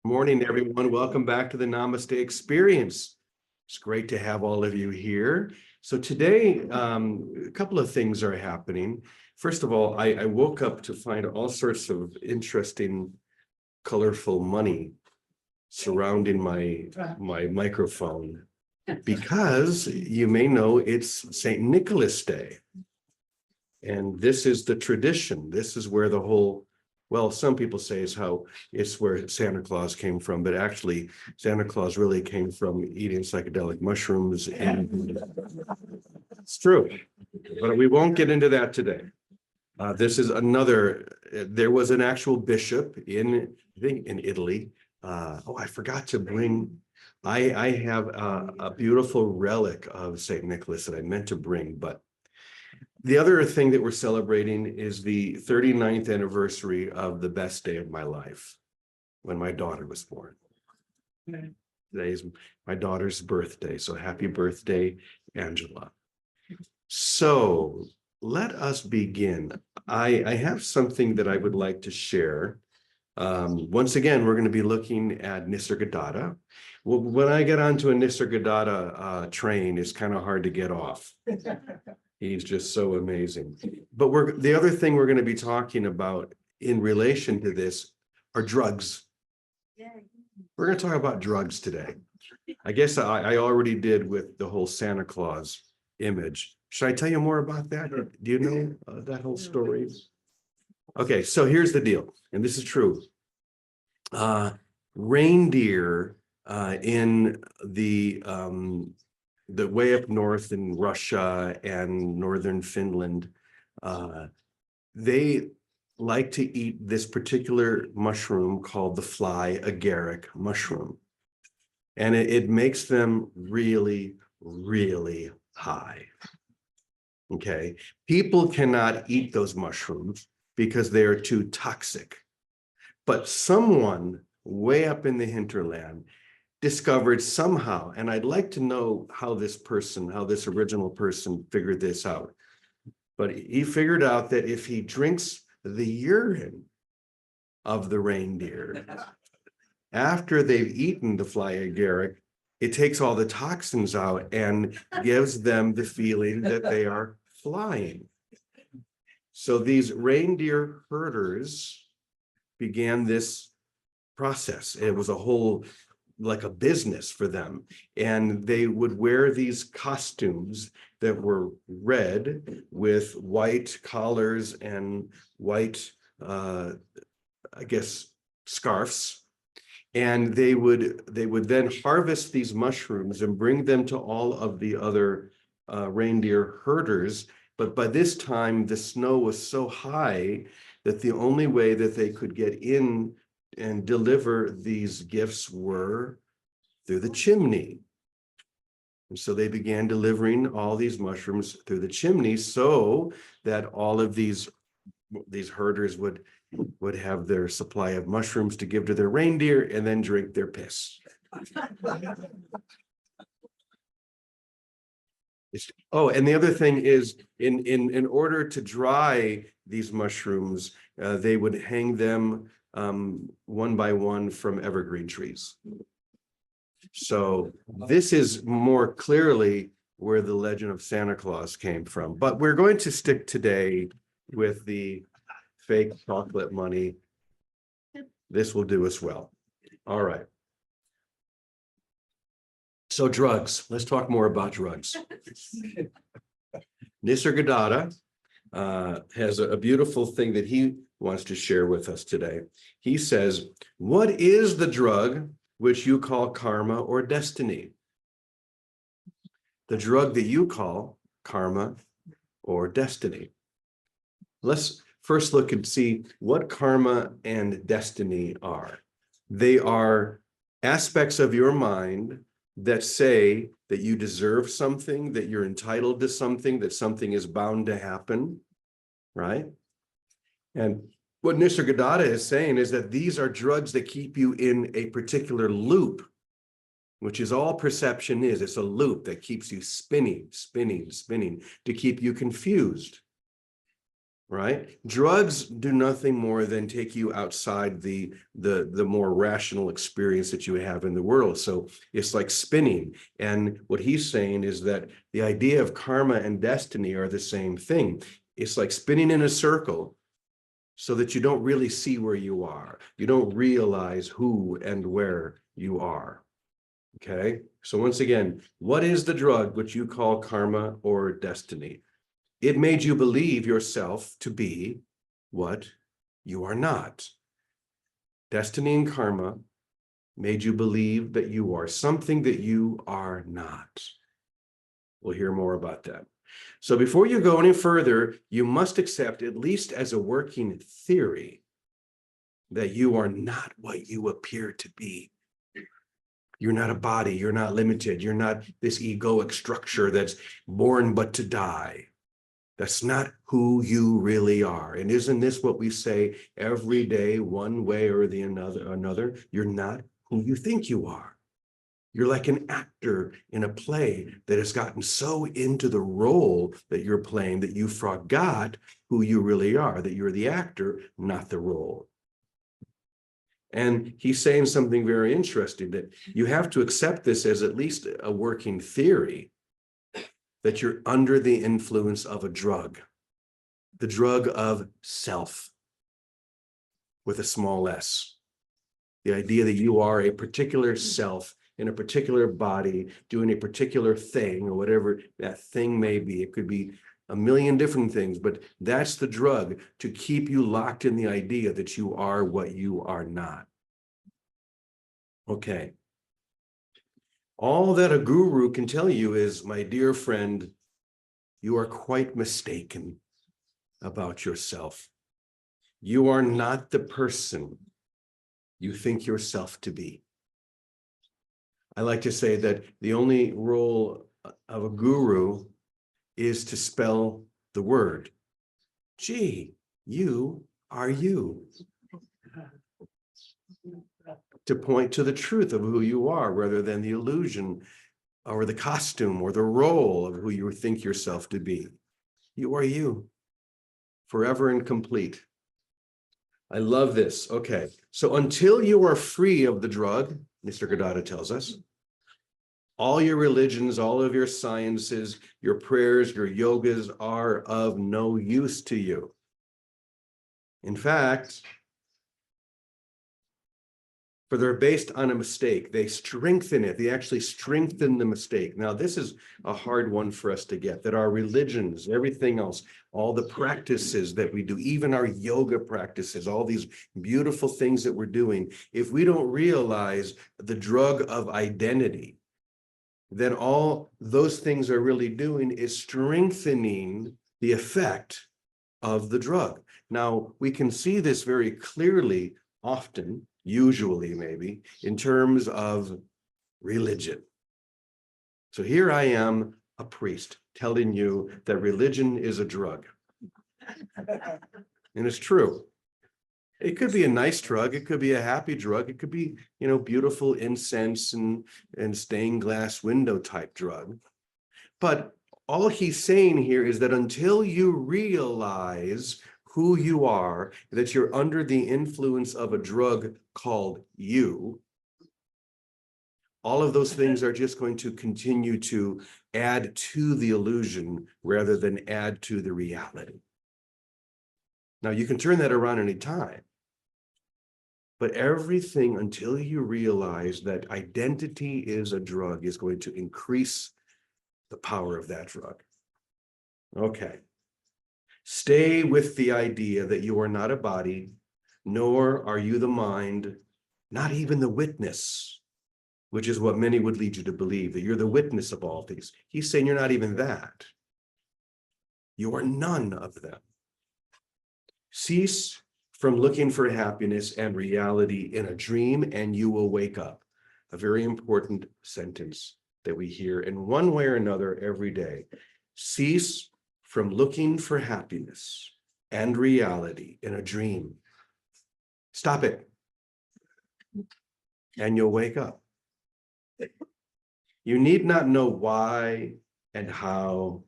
Morning, everyone. Welcome back to the Namaste Experience. It's great to have all of you here. So today, a couple of things are happening. First of all, I woke up to find all sorts of interesting, colorful money surrounding my microphone because you may know it's St. Nicholas Day. And this is the tradition. This is where the whole, well, some people say it's where Santa Claus came from, but actually Santa Claus really came from eating psychedelic mushrooms, and it's true, but we won't get into that today. This is there was an actual bishop I think in Italy. I forgot to bring, I have a beautiful relic of St. Nicholas that I meant to bring, but the other thing that we're celebrating is the 39th anniversary of the best day of my life, when my daughter was born. Today is my daughter's birthday, so happy birthday, Angela. So let us begin. I have something that I would like to share. Once again, we're going to be looking at Nisargadatta. Well, when I get onto a Nisargadatta train, it's kind of hard to get off. He's just so amazing. But the other thing we're going to be talking about in relation to this are drugs. We're going to talk about drugs today. I guess I already did with the whole Santa Claus image. Should I tell you more about that? Do you know that whole story? Okay, so here's the deal, and this is true. Reindeer in the way up north in Russia and northern Finland, they like to eat this particular mushroom called the fly agaric mushroom. And it makes them really, really high. Okay, people cannot eat those mushrooms because they are too toxic. But someone way up in the hinterland discovered somehow, and I'd like to know how this original person figured this out. But he figured out that if he drinks the urine of the reindeer after they've eaten the fly agaric, it takes all the toxins out and gives them the feeling that they are flying. So these reindeer herders began this process. It was a whole, like a business for them. And they would wear these costumes that were red with white collars and white, I guess, scarves. And they would then harvest these mushrooms and bring them to all of the other reindeer herders. But by this time, the snow was so high that the only way that they could get in and deliver these gifts were through the chimney. And so they began delivering all these mushrooms through the chimney so that all of these herders would have their supply of mushrooms to give to their reindeer and then drink their piss. And the other thing is, in order to dry these mushrooms, they would hang them one by one from evergreen trees. So this is more clearly where the legend of Santa Claus came from. But we're going to stick today with the fake chocolate money. This will do us well. All right. So drugs. Let's talk more about drugs. Nisargadatta has a beautiful thing that he wants to share with us today. He says, what is the drug which you call karma or destiny? The drug that you call karma or destiny. Let's first look and see what karma and destiny are. They are aspects of your mind that say that you deserve something, that you're entitled to something, that something is bound to happen, right? And what Nisargadatta is saying is that these are drugs that keep you in a particular loop, which is all perception is. It's a loop that keeps you spinning, spinning, spinning to keep you confused. right? Drugs do nothing more than take you outside the more rational experience that you have in the world. So it's like spinning. And what he's saying is that the idea of karma and destiny are the same thing. It's like spinning in a circle so that you don't really see where you are. You don't realize who and where you are. Okay, so once again, what is the drug which you call karma or destiny? It made you believe yourself to be what you are not. Destiny and karma made you believe that you are something that you are not. We'll hear more about that. So before you go any further, you must accept, at least as a working theory, that you are not what you appear to be. You're not a body, you're not limited, you're not this egoic structure that's born but to die. That's not who you really are. And isn't this what we say every day, one way or the another? You're not who you think you are. You're like an actor in a play that has gotten so into the role that you're playing that you forgot who you really are, that you're the actor, not the role. And he's saying something very interesting, that you have to accept this as at least a working theory, that you're under the influence of a drug, the drug of self, with a small s. The idea that you are a particular self in a particular body doing a particular thing, or whatever that thing may be. It could be a million different things, but that's the drug to keep you locked in the idea that you are what you are not. Okay. All that a guru can tell you is, my dear friend, you are quite mistaken about yourself. You are not the person you think yourself to be. I like to say that the only role of a guru is to spell the word. Gee, you are you. To point to the truth of who you are rather than the illusion or the costume or the role of who you think yourself to be. You are you, forever and complete. I love this. Okay, so until you are free of the drug, Mr. Gadada tells us, all your religions, all of your sciences, your prayers, your yogas are of no use to you. In fact, for they're based on a mistake. They strengthen it. They actually strengthen the mistake. Now, this is a hard one for us to get, that our religions, everything else, all the practices that we do, even our yoga practices, all these beautiful things that we're doing, if we don't realize the drug of identity, then all those things are really doing is strengthening the effect of the drug. Now, we can see this very clearly often, usually maybe, in terms of religion. So here I am, a priest, telling you that religion is a drug. And it's true. It could be a nice drug, it could be a happy drug, it could be, beautiful incense and stained glass window type drug. But all he's saying here is that until you realize who you are, that you're under the influence of a drug called you, all of those things are just going to continue to add to the illusion rather than add to the reality. Now, you can turn that around any time, but everything until you realize that identity is a drug is going to increase the power of that drug. Okay. Stay with the idea that you are not a body, nor are you the mind, not even the witness, which is what many would lead you to believe, that you're the witness of all these. He's saying you're not even that. You are none of them. Cease from looking for happiness and reality in a dream, and you will wake up. A very important sentence that we hear in one way or another every day. Cease from looking for happiness and reality in a dream. Stop it, and you'll wake up. You need not know why and how,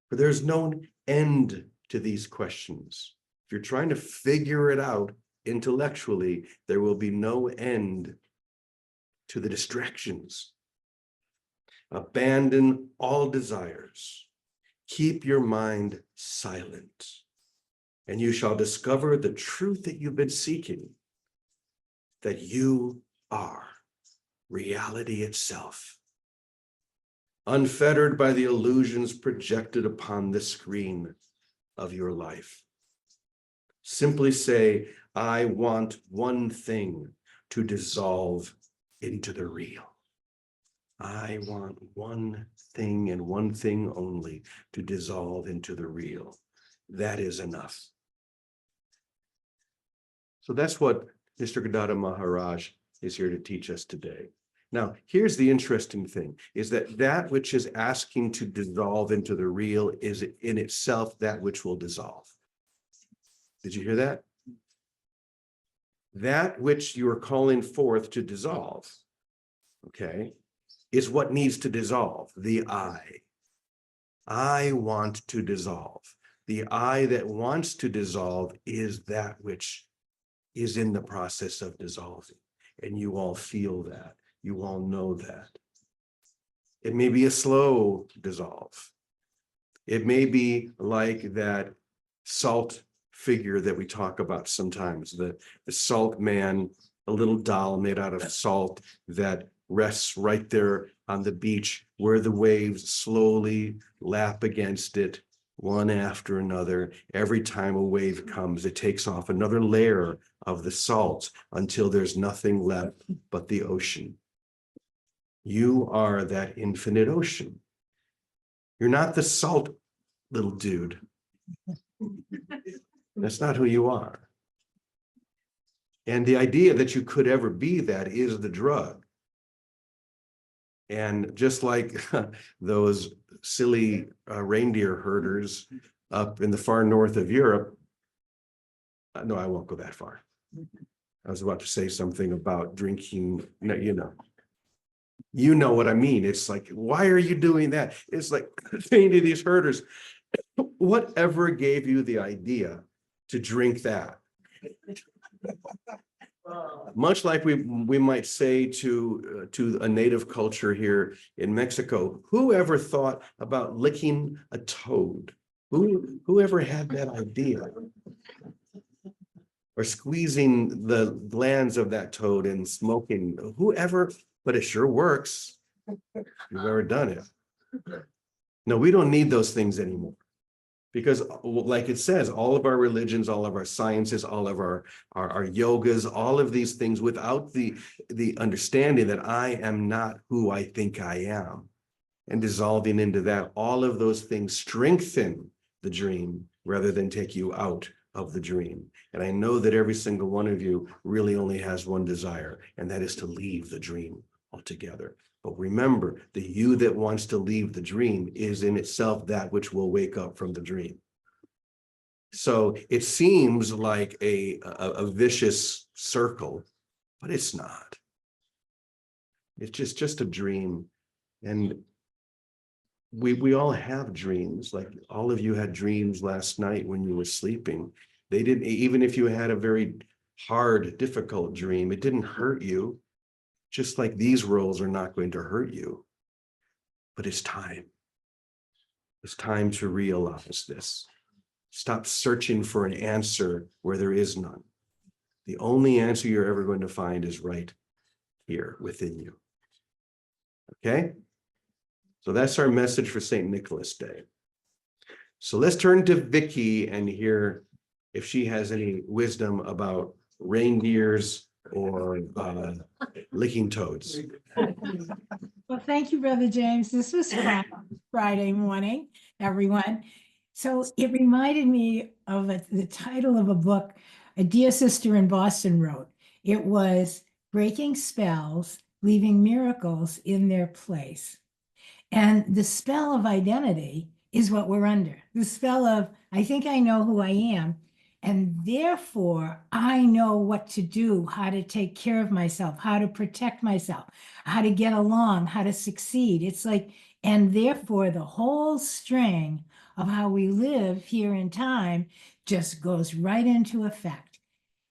for there's no end to these questions. If you're trying to figure it out intellectually, there will be no end to the distractions. Abandon all desires. Keep your mind silent, and you shall discover the truth that you've been seeking, that you are reality itself, unfettered by the illusions projected upon the screen of your life. Simply say, I want one thing to dissolve into the real. I want one thing and one thing only to dissolve into the real. That is enough. So that's what Mr. Gadada Maharaj is here to teach us today. Now, here's the interesting thing, is that that which is asking to dissolve into the real is in itself that which will dissolve. Did you hear that? That which you are calling forth to dissolve, okay, is what needs to dissolve, the I. I want to dissolve. The I that wants to dissolve is that which is in the process of dissolving. And you all feel that. You all know that. It may be a slow dissolve. It may be like that salt figure that we talk about sometimes, the salt man, a little doll made out of salt that rests right there on the beach where the waves slowly lap against it, one after another. Every time a wave comes, it takes off another layer of the salt until there's nothing left but the ocean. You are that infinite ocean. You're not the salt little dude. That's not who you are. And the idea that you could ever be that is the drug. And just like those silly reindeer herders up in the far north of Europe, no, I won't go that far. I was about to say something about drinking, no, you know what I mean. It's like, why are you doing that? It's like saying to these herders, whatever gave you the idea to drink that? Much like we might say to a native culture here in Mexico, whoever thought about licking a toad? Whoever had that idea? Or squeezing the glands of that toad and smoking, whoever, but it sure works. You've ever done it. No, we don't need those things anymore. Because like it says, all of our religions, all of our sciences, all of our yogas, all of these things, without the understanding that I am not who I think I am, and dissolving into that, all of those things strengthen the dream rather than take you out of the dream. And I know that every single one of you really only has one desire, and that is to leave the dream altogether. But remember, the you that wants to leave the dream is in itself that which will wake up from the dream. So it seems like a vicious circle, but it's not. It's just a dream. And we all have dreams. Like all of you had dreams last night when you were sleeping. They didn't, even if you had a very hard, difficult dream, it didn't hurt you. Just like these roles are not going to hurt you, but it's time. It's time to realize this. Stop searching for an answer where there is none. The only answer you're ever going to find is right here within you. Okay? So that's our message for St. Nicholas Day. So let's turn to Vicky and hear if she has any wisdom about reindeers or licking toads. Well, thank you, Brother James. This was fun Friday morning, everyone. So it reminded me of the title of a book a dear sister in Boston wrote. It was Breaking Spells, Leaving Miracles in Their Place. And the spell of identity is what we're under. The spell of, I think I know who I am, and therefore I know what to do, how to take care of myself, how to protect myself, how to get along, how to succeed. It's like, and therefore the whole string of how we live here in time just goes right into effect.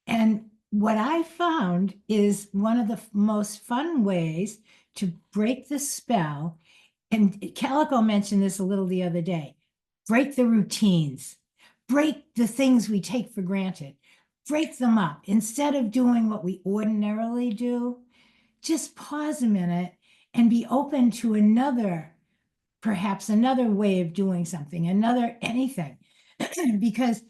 And what I found is one of the most fun ways to break the spell, and Calico mentioned this a little the other day, break the routines, break the things we take for granted, break them up. Instead of doing what we ordinarily do, just pause a minute and be open to another, perhaps another way of doing something, another anything. Because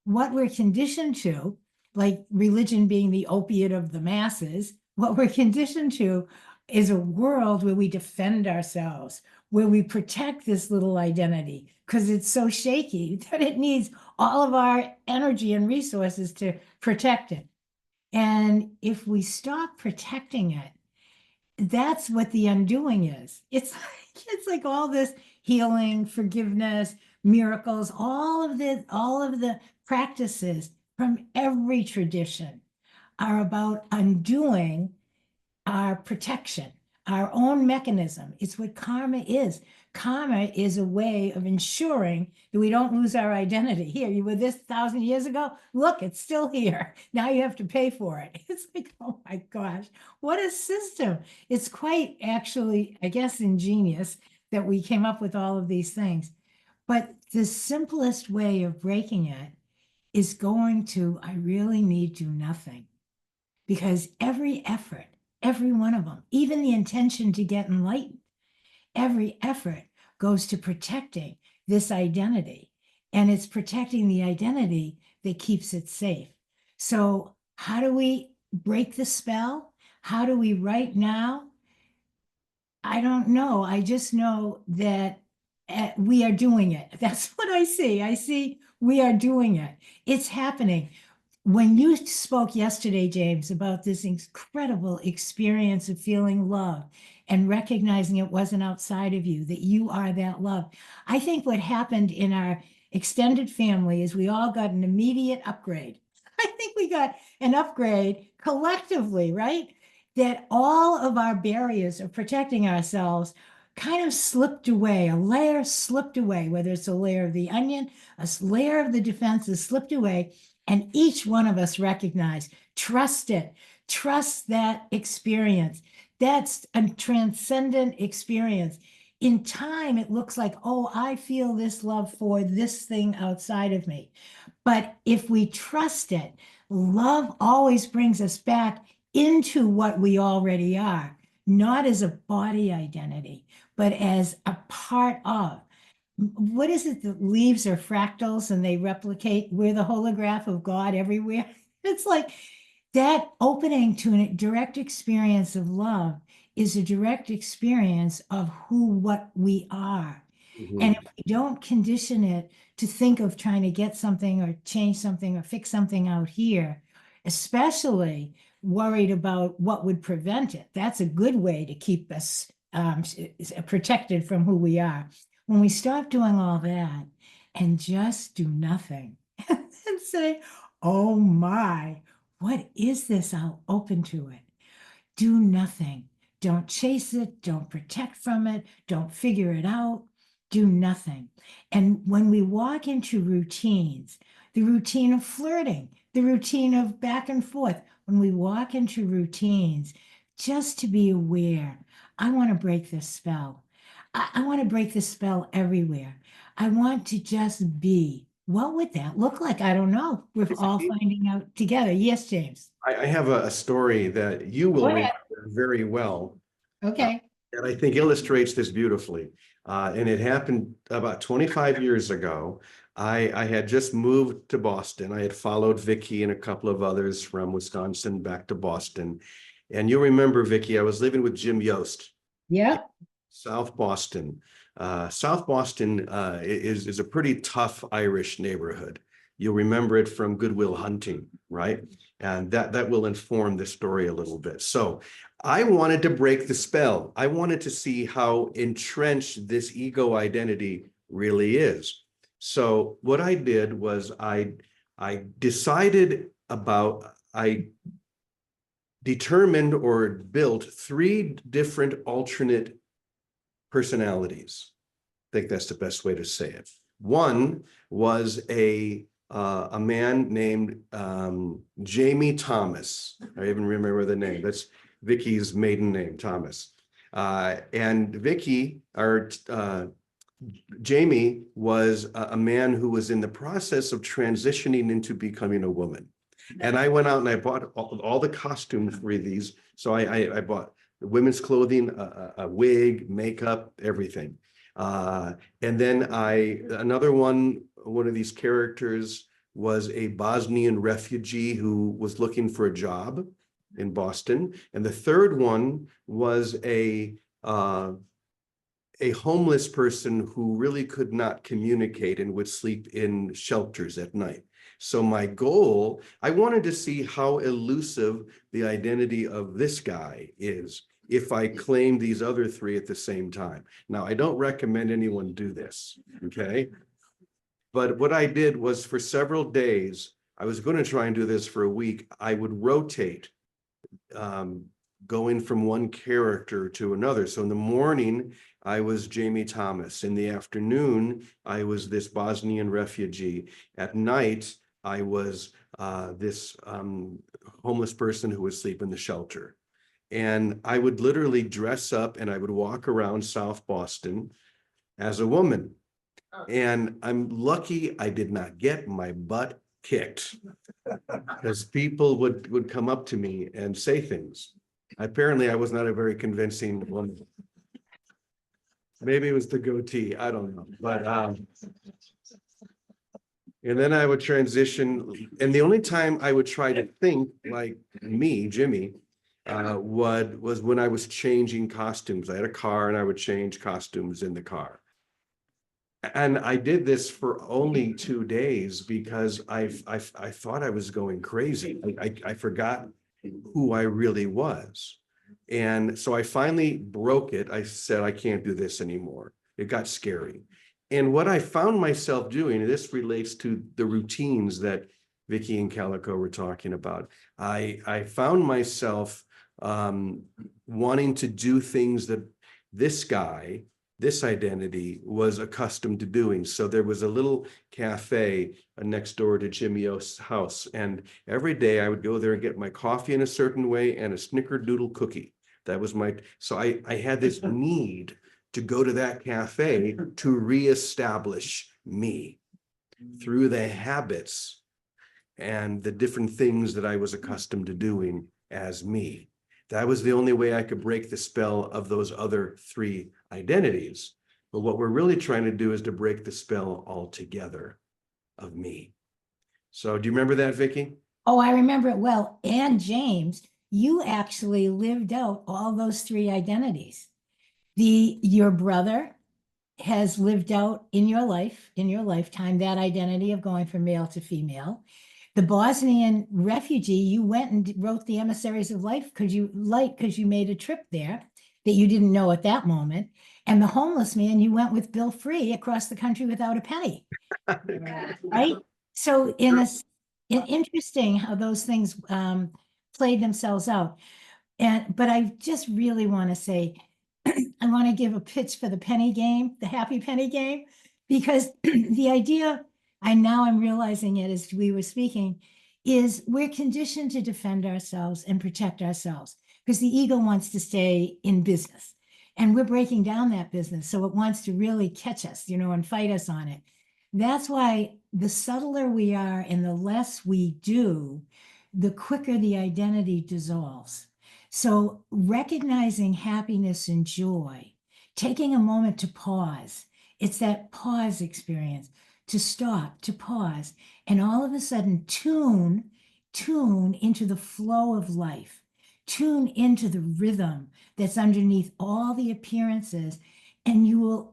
what we're conditioned to, like religion being the opiate of the masses, what we're conditioned to is a world where we defend ourselves, where we protect this little identity because it's so shaky that it needs all of our energy and resources to protect it. And if we stop protecting it, that's what the undoing is. It's like all this healing, forgiveness, miracles, all of the practices from every tradition are about undoing our protection, our own mechanism. It's what karma is. Karma is a way of ensuring that we don't lose our identity. Here, you were this 1,000 years ago. Look, it's still here. Now you have to pay for it. It's like, oh my gosh, what a system. It's quite actually, I guess, ingenious that we came up with all of these things. But the simplest way of breaking it is going to, I really need do nothing. Because every effort, every one of them, even the intention to get enlightened, every effort goes to protecting this identity. And it's protecting the identity that keeps it safe. So, how do we break the spell? How do we right now? I don't know. I just know that we are doing it. That's what I see. I see we are doing it. It's happening. When you spoke yesterday, James, about this incredible experience of feeling love and recognizing it wasn't outside of you, that you are that love, I think what happened in our extended family is we all got an immediate upgrade. I think we got an upgrade collectively, right? That all of our barriers of protecting ourselves kind of slipped away, a layer slipped away, whether it's a layer of the onion, a layer of the defenses slipped away. And each one of us recognize, trust it, trust that experience. That's a transcendent experience. In time, it looks like, oh, I feel this love for this thing outside of me. But if we trust it, love always brings us back into what we already are, not as a body identity, but as a part of. What is it that leaves are fractals and they replicate? We're the holograph of God everywhere. It's like that opening to a direct experience of love is a direct experience of what we are. And if we don't condition it to think of trying to get something or change something or fix something out here, especially worried about what would prevent it, that's a good way to keep us protected from who we are. When we stop doing all that and just do nothing and say, oh my, what is this? I'll open to it. Do nothing. Don't chase it. Don't protect from it. Don't figure it out. Do nothing. And when we walk into routines, the routine of flirting, the routine of back and forth, when we walk into routines, just to be aware, I want to break this spell. I want to break this spell everywhere. I want to just be. What would that look like? I don't know. We're all finding out together. Yes, James. I have a story that you will Go ahead. remember very well. Okay. That I think illustrates this beautifully. And it happened about 25 years ago. I had just moved to Boston. I had followed Vicky and a couple of others from Wisconsin back to Boston. And you'll remember, Vicky, I was living with Jim Yost. Yeah. South Boston. South Boston is a pretty tough Irish neighborhood. You'll remember it from Good Will Hunting, right? And that will inform the story a little bit. So I wanted to break the spell. I wanted to see how entrenched this ego identity really is. So what I did was I determined or built 3 different alternate personalities. I think that's the best way to say it. One was a man named Jamie Thomas. I even remember the name. That's Vicky's maiden name, Thomas. And Vicky, or Jamie, was a man who was in the process of transitioning into becoming a woman. And I went out and I bought all the costumes for these. So I bought the women's clothing, a wig, makeup, everything. And then another one of these characters was a Bosnian refugee who was looking for a job in Boston. And the third one was a homeless person who really could not communicate and would sleep in shelters at night. So my goal, I wanted to see how elusive the identity of this guy is if I claim these other three at the same time. Now, I don't recommend anyone do this, okay? But what I did was for several days, I was going to try and do this for a week. I would rotate going from one character to another. So in the morning, I was Jamie Thomas. In the afternoon, I was this Bosnian refugee. At night, I was this homeless person who would sleep in the shelter. And I would literally dress up and I would walk around South Boston as a woman. And I'm lucky I did not get my butt kicked because people would come up to me and say things. Apparently, I was not a very convincing woman. Maybe it was the goatee, I don't know. But and then I would transition, and the only time I would try to think like me, Jimmy, was when I was changing costumes. I had a car and I would change costumes in the car. And I did this for only 2 days because I thought I was going crazy. I forgot who I really was. And so I finally broke it. I said, I can't do this anymore. It got scary. And what I found myself doing, and this relates to the routines that Vicky and Calico were talking about. I found myself wanting to do things that this guy, this identity was accustomed to doing. So there was a little cafe next door to Jimmy O's house. And every day I would go there and get my coffee in a certain way and a snickerdoodle cookie. That was so I had this need to go to that cafe to reestablish me through the habits and the different things that I was accustomed to doing as me. That was the only way I could break the spell of those other three identities. But what we're really trying to do is to break the spell altogether of me. So do you remember that, Vicky? Oh, I remember it well. And James, you actually lived out all those three identities. Your brother has lived out in your life, in your lifetime, that identity of going from male to female. The Bosnian refugee, you went and wrote the Emissaries of Life because you made a trip there that you didn't know at that moment. And the homeless man, you went with Bill Free across the country without a penny. Right? So it's interesting how those things played themselves out. But I just really want to say, I want to give a pitch for the penny game, the happy penny game, because the idea, I'm realizing it as we were speaking, is we're conditioned to defend ourselves and protect ourselves because the ego wants to stay in business. And we're breaking down that business. So it wants to really catch us, and fight us on it. That's why the subtler we are and the less we do, the quicker the identity dissolves. So recognizing happiness and joy, taking a moment to pause, it's that pause experience, to stop, to pause, and all of a sudden tune into the flow of life, tune into the rhythm that's underneath all the appearances. And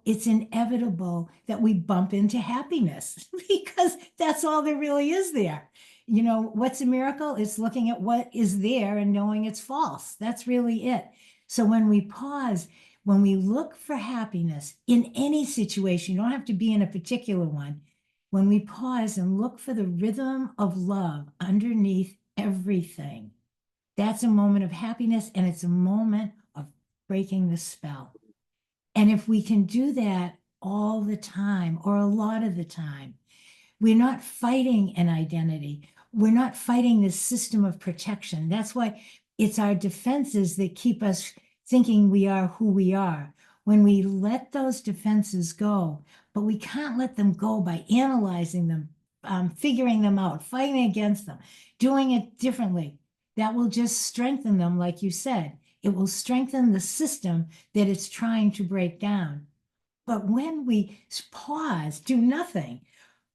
it's inevitable that we bump into happiness because that's all there really is there. What's a miracle? It's looking at what is there and knowing it's false. That's really it. So when we pause, when we look for happiness in any situation, you don't have to be in a particular one. When we pause and look for the rhythm of love underneath everything, that's a moment of happiness and it's a moment of breaking the spell. And if we can do that all the time or a lot of the time. We're not fighting an identity. We're not fighting this system of protection. That's why it's our defenses that keep us thinking we are who we are. When we let those defenses go, but we can't let them go by analyzing them, figuring them out, fighting against them, doing it differently. That will just strengthen them, like you said. It will strengthen the system that it's trying to break down. But when we pause, do nothing,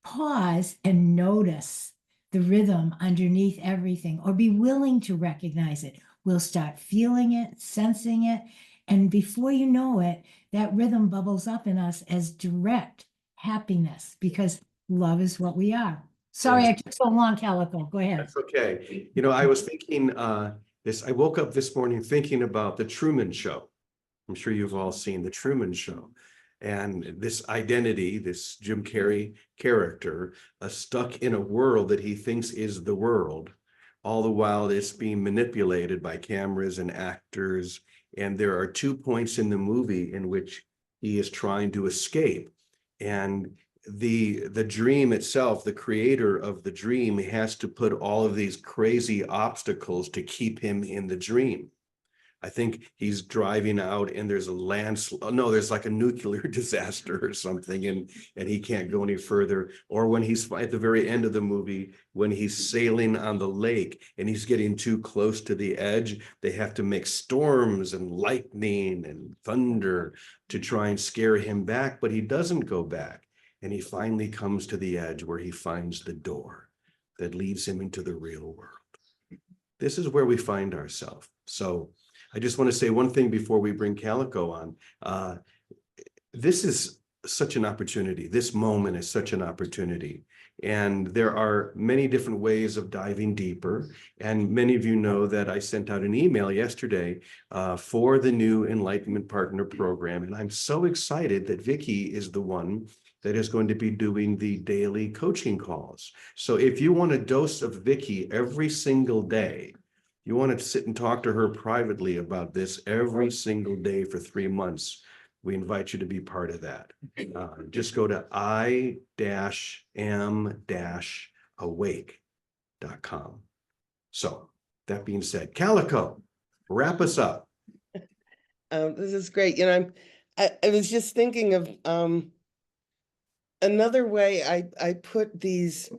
pause and notice the rhythm underneath everything, or be willing to recognize it, we'll start feeling it, sensing it. And before you know it, that rhythm bubbles up in us as direct happiness, because love is what we are. Sorry, I took so long, Calico. Go ahead. That's okay. You know, I was thinking I woke up this morning thinking about the Truman Show. I'm sure you've all seen the Truman Show. And this identity, this Jim Carrey character, stuck in a world that he thinks is the world, all the while it's being manipulated by cameras and actors. And there are 2 points in the movie in which he is trying to escape. And the dream itself, the creator of the dream, has to put all of these crazy obstacles to keep him in the dream. I think he's driving out and there's a there's like a nuclear disaster or something, and he can't go any further. Or when he's at the very end of the movie, when he's sailing on the lake and he's getting too close to the edge, they have to make storms and lightning and thunder to try and scare him back, but he doesn't go back. And he finally comes to the edge where he finds the door that leads him into the real world. This is where we find ourselves. So I just want to say one thing before we bring Calico on. This is such an opportunity. This moment is such an opportunity. And there are many different ways of diving deeper. And many of you know that I sent out an email yesterday for the new Enlightenment Partner Program. And I'm so excited that Vicki is the one that is going to be doing the daily coaching calls. So if you want a dose of Vicki every single day, you want to sit and talk to her privately about this every single day for 3 months, we invite you to be part of that. Just go to i-am-awake.com. So that being said, Calico, wrap us up. This is great. You know, I was just thinking of another way I put these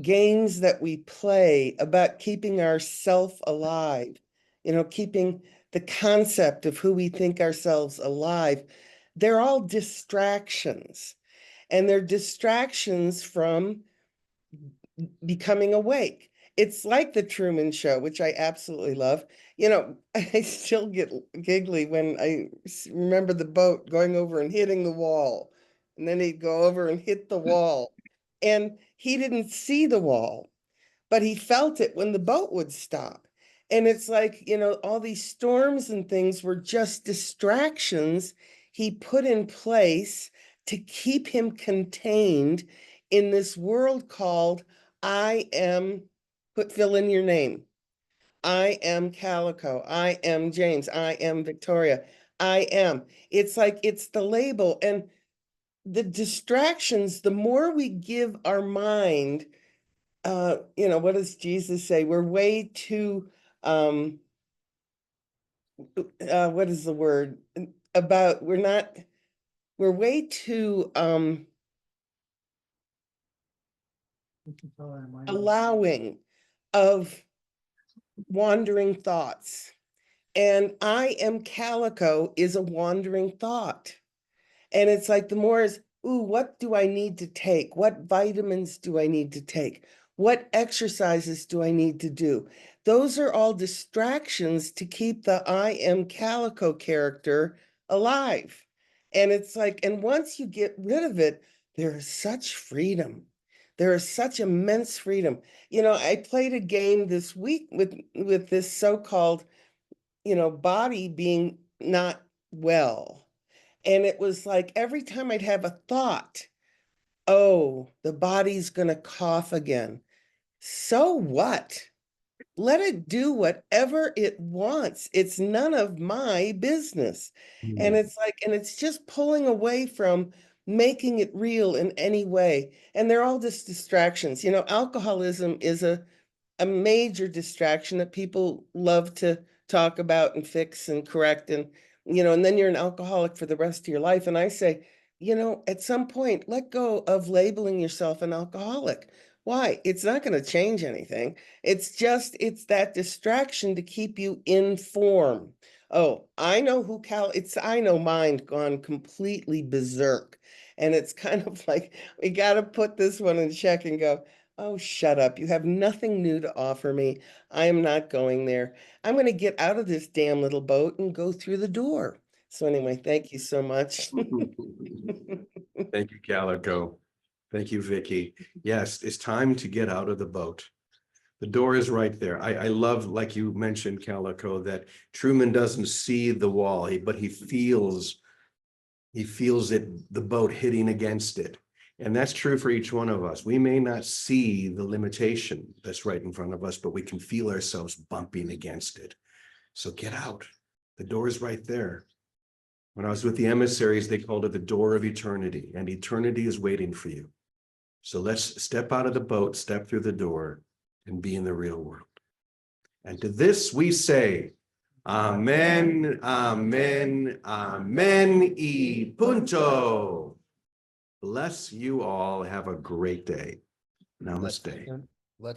games that we play about keeping ourself alive, you know, keeping the concept of who we think ourselves alive. They're all distractions, and they're distractions from becoming awake. It's like the Truman Show, which I absolutely love. You know, I still get giggly when I remember the boat going over and hitting the wall. And then he'd go over and hit the wall. And he didn't see the wall, but he felt it when the boat would stop. And it's like, you know, all these storms and things were just distractions he put in place to keep him contained in this world called I am, fill in your name. I am Calico. I am James. I am Victoria. I am. It's like, it's the label. And the distractions, the more we give our mind, you know, what does Jesus say? We're way too, what is the word? We're way too, allowing of wandering thoughts. And I am Calico is a wandering thought. And it's like the more is, ooh, what do I need to take? What vitamins do I need to take? What exercises do I need to do? Those are all distractions to keep the I am Calico character alive. And it's like, and once you get rid of it, there is such freedom. There is such immense freedom. You know, I played a game this week with this so-called, you know, body being not well. And it was like every time I'd have a thought, oh, the body's going to cough again. So what? Let it do whatever it wants. It's none of my business. And it's like, and it's just pulling away from making it real in any way. And they're all just distractions. You know, alcoholism is a major distraction that people love to talk about and fix and correct. And, you know, and then you're an alcoholic for the rest of your life. And I say, you know, at some point, let go of labeling yourself an alcoholic. Why? It's not going to change anything. It's that distraction to keep you in form. Oh, I know I know mine gone completely berserk. And it's kind of like, we got to put this one in check and go, oh, shut up. You have nothing new to offer me. I am not going there. I'm going to get out of this damn little boat and go through the door. So anyway, thank you so much. Thank you, Calico. Thank you, Vicky. Yes, it's time to get out of the boat. The door is right there. I love, like you mentioned, Calico, that Truman doesn't see the wall, but he feels it, the boat hitting against it. And that's true for each one of us. We may not see the limitation that's right in front of us, but we can feel ourselves bumping against it. So get out. The door is right there. When I was with the emissaries, they called it the door of eternity, and eternity is waiting for you. So let's step out of the boat, step through the door, and be in the real world. And to this we say, Amen, Amen, Amen, y punto. Bless you all. Have a great day. Namaste.